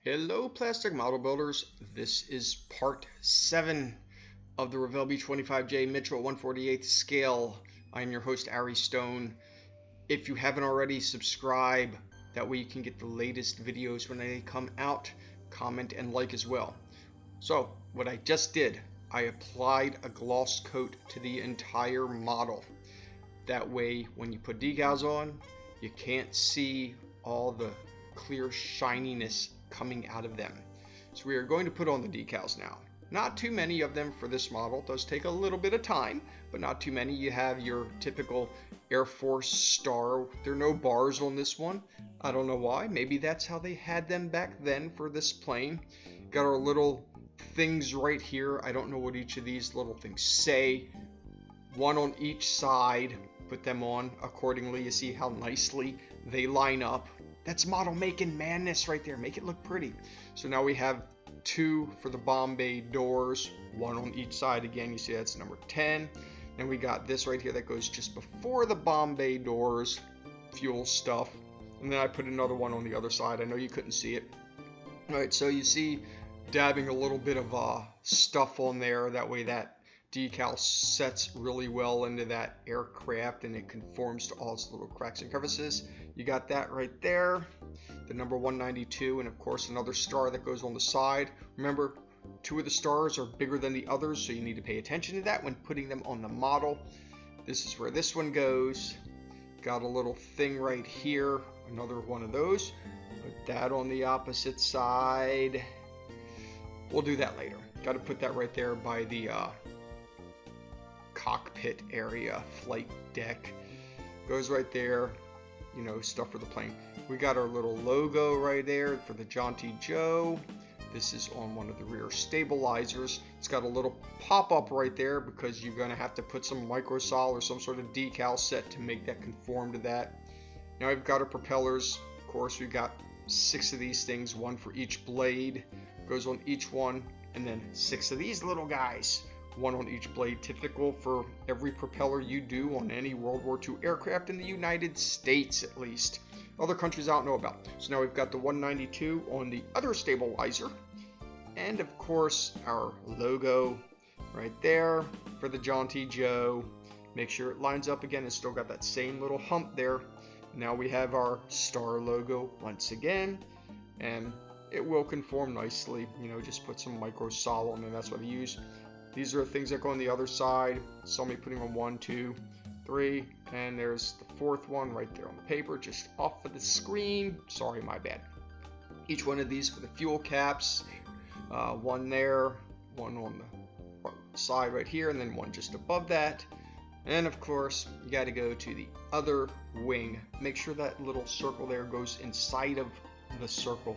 Hello plastic model builders, this is part 7 of the Revell B-25J Mitchell 1/48 scale. I'm your host Ari Stone. If you haven't already, subscribe, that way you can get the latest videos when they come out. Comment and like as well. So what I just did, I applied a gloss coat to the entire model. That way when you put decals on, you can't see all the clear shininess coming out of them. So we are going to put on the decals now. Not too many of them for this model. It does take a little bit of time, but not too many. You have your typical Air Force star. There are no bars on this one. I don't know why. Maybe that's how they had them back then for this plane. Got our little things right here. I don't know what each of these little things say. One on each side. Put them on accordingly. You see how nicely they line up. That's model making madness right there. Make it look pretty. So now we have 2 for the bomb bay doors, 1 on each side. Again, you see that's number 10. And we got this right here that goes just before the bomb bay doors, fuel stuff. And then I put another one on the other side. I know you couldn't see it. All right, so you see dabbing a little bit of stuff on there. That way that decal sets really well into that aircraft and it conforms to all its little cracks and crevices. You got that right there, the number 192, and of course another star that goes on the side. Remember, 2 of the stars are bigger than the others, so you need to pay attention to that when putting them on the model. This is where this one goes. Got a little thing right here, another one of those. Put that on the opposite side. We'll do that later. Got to put that right there by the cockpit area, flight deck. Goes right there, you know, stuff for the plane. We got our little logo right there for the Jaunty Joe. This is on one of the rear stabilizers. It's got a little pop-up right there because you're going to have to put some microscale or some sort of decal set to make that conform to that. Now we've got our propellers. Of course, we've got 6 of these things, 1 for each blade. Goes on each one, and then 6 of these little guys. 1 on each blade, typical for every propeller you do on any World War II aircraft in the United States at least. Other countries I don't know about. So now we've got the 192 on the other stabilizer. And of course our logo right there for the Jaunty Joe. Make sure it lines up again. It's still got that same little hump there. Now we have our star logo once again. And it will conform nicely. You know, just put some microscale on there. That's what I use. These are things that go on the other side. Saw me putting on 1, 2, 3, and there's the 4th one right there on the paper, just off of the screen. Sorry, my bad. Each one of these for the fuel caps. 1 there, 1 on the side right here, and then 1 just above that. And of course, you got to go to the other wing. Make sure that little circle there goes inside of the circle.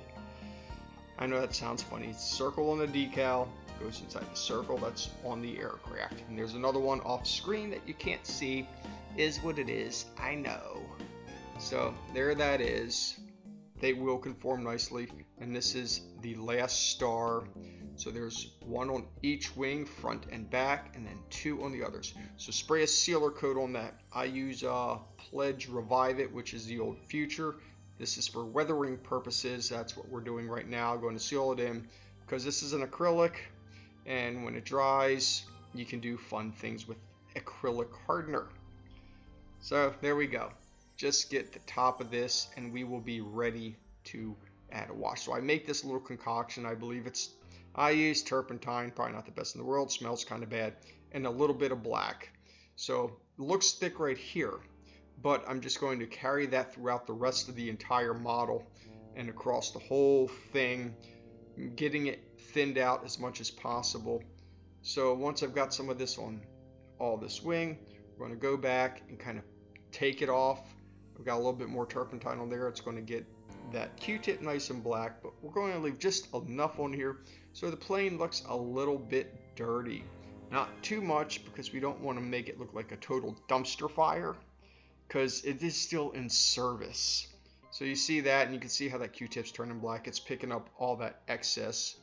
I know that sounds funny. Circle on the decal. Goes inside the circle that's on the aircraft. And there's another one off screen that you can't see. Is what it is, I know. So there that is. They will conform nicely, and this is the last star. So there's 1 on each wing, front and back, and then 2 on the others. So spray a sealer coat on that. I use Pledge Revive It, which is the old Future. This is for weathering purposes. That's what we're doing right now. Going to seal it in because this is an acrylic. And when it dries, you can do fun things with acrylic hardener. So there we go. Just get the top of this and we will be ready to add a wash. So I make this little concoction. I use turpentine, probably not the best in the world. Smells kind of bad. And a little bit of black. So it looks thick right here. But I'm just going to carry that throughout the rest of the entire model and across the whole thing, getting it thinned out as much as possible. So once I've got some of this on all this wing, we're going to go back and kind of take it off. I've got a little bit more turpentine on there. It's going to get that Q-tip nice and black, but we're going to leave just enough on here so the plane looks a little bit dirty. Not too much because we don't want to make it look like a total dumpster fire because it is still in service. So you see that, and you can see how that Q-tip's turning black. It's picking up all that excess.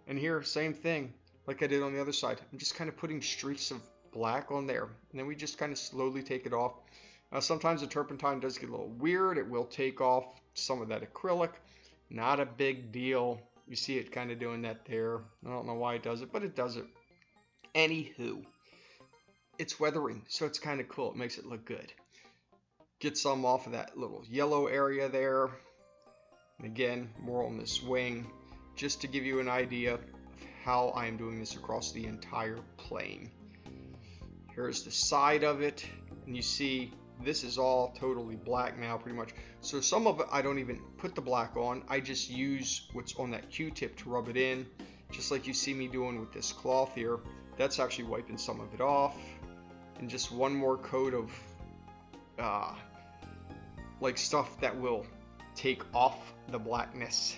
And here, same thing, like I did on the other side. I'm just kind of putting streaks of black on there. And then we just kind of slowly take it off. Sometimes the turpentine does get a little weird. It will take off some of that acrylic. Not a big deal. You see it kind of doing that there. I don't know why it does it, but it does it. Anywho, it's weathering, so it's kind of cool. It makes it look good. Get some off of that little yellow area there. And again, more on this wing, just to give you an idea of how I am doing this across the entire plane. Here's the side of it, and you see this is all totally black now pretty much. So some of it I don't even put the black on. I just use what's on that Q-tip to rub it in, just like you see me doing with this cloth here. That's actually wiping some of it off. And just one more coat of like stuff that will take off the blackness.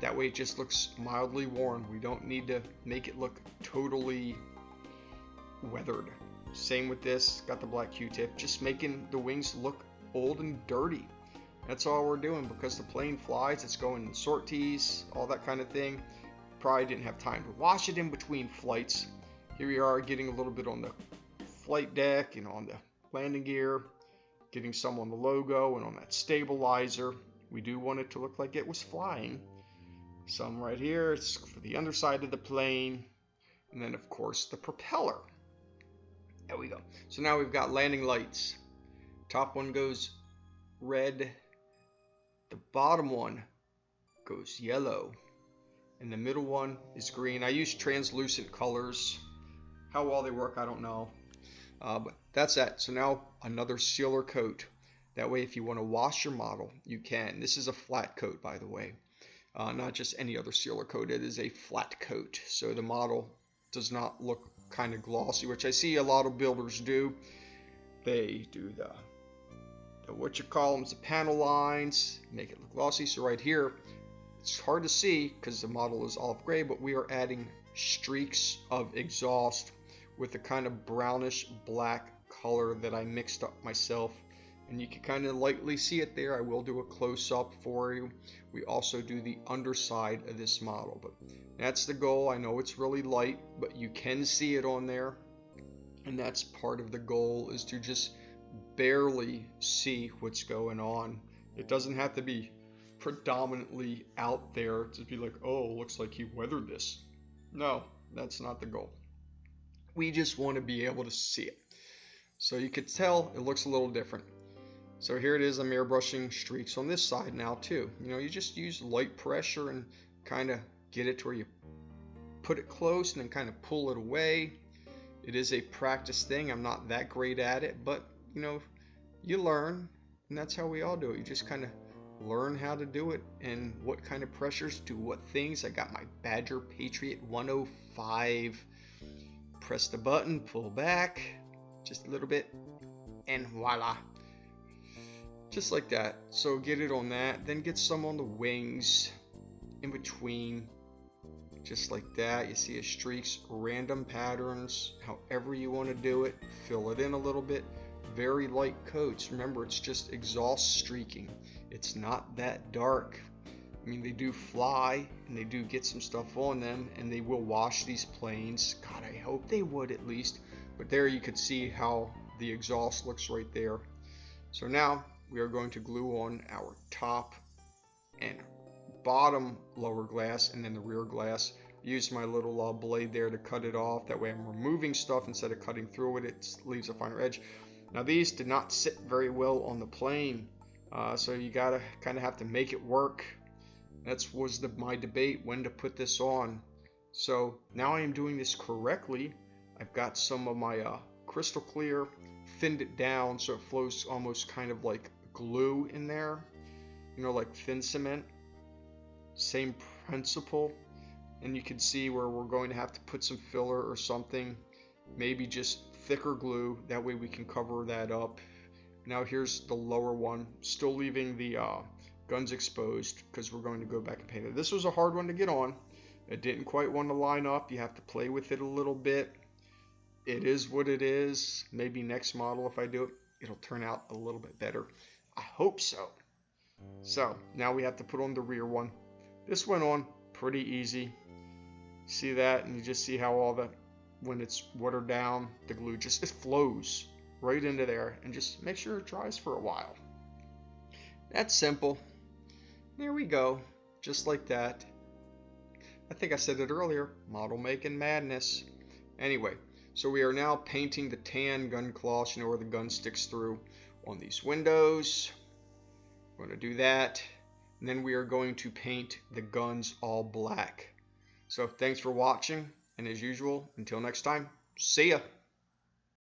That way it just looks mildly worn. We don't need to make it look totally weathered. Same with this, got the black Q-tip, just making the wings look old and dirty. That's all we're doing because the plane flies, it's going in sorties, all that kind of thing. Probably didn't have time to wash it in between flights. Here we are getting a little bit on the flight deck and on the landing gear, getting some on the logo and on that stabilizer. We do want it to look like it was flying. Some right here, it's for the underside of the plane. And then of course the propeller. There we go. So now we've got landing lights. Top one goes red. The bottom one goes yellow. And the middle one is green. I use translucent colors. How well they work, I don't know. But that's that. So now another sealer coat. That way if you want to wash your model, you can. This is a flat coat, by the way. Not just any other sealer coat. It is a flat coat. So the model does not look kind of glossy, which I see a lot of builders do. They do the what you call them, the panel lines, make it look glossy. So right here, it's hard to see because the model is olive gray, but we are adding streaks of exhaust with a kind of brownish black color that I mixed up myself. And you can kind of lightly see it there. I will do a close-up for you. We also do the underside of this model, but that's the goal. I know it's really light, but you can see it on there. And that's part of the goal, is to just barely see what's going on. It doesn't have to be predominantly out there to be like, oh, looks like he weathered this. No, that's not the goal. We just want to be able to see it. So you could tell it looks a little different. So here it is, I'm airbrushing streaks on this side now too. You know, you just use light pressure and kind of get it to where you put it close and then kind of pull it away. It is a practice thing. I'm not that great at it, but you know, you learn, and that's how we all do it. You just kind of learn how to do it and what kind of pressures do what things. I got my Badger Patriot 105. Press the button, pull back just a little bit, and voila. Just like that. So get it on that, then get some on the wings in between, just like that. You see a streaks, random patterns, however you want to do it. Fill it in a little bit. Very light coats. Remember, it's just exhaust streaking. It's not that dark. I mean, they do fly and they do get some stuff on them, and they will wash these planes. God, I hope they would at least. But there you could see how the exhaust looks right there. So now we are going to glue on our top and bottom lower glass and then the rear glass. Use my little blade there to cut it off. That way I'm removing stuff instead of cutting through it. It leaves a finer edge. Now these did not sit very well on the plane, so you gotta kind of have to make it work. That was my debate when to put this on. So now I am doing this correctly. I've got some of my crystal clear, thinned it down so it flows almost kind of like glue in there, you know, like thin cement. Same principle. And you can see where we're going to have to put some filler or something, maybe just thicker glue, that way we can cover that up. Now here's the lower one, still leaving the guns exposed because we're going to go back and paint it. This was a hard one to get on. It didn't quite want to line up. You have to play with it a little bit. It is what it is. Maybe next model, if I do it, it'll turn out a little bit better. I hope so. So now we have to put on the rear one. This went on pretty easy. See that? And you just see how all the, when it's watered down, the glue just, it flows right into there, and just make sure it dries for a while. That's simple. There we go. just like that. I think I said it earlier, model making madness. Anyway, so we are now painting the tan gun cloths, where the gun sticks through, on these windows. We're going to do that, and then we are going to paint the guns all black. So thanks for watching, and as usual, until next time, see ya.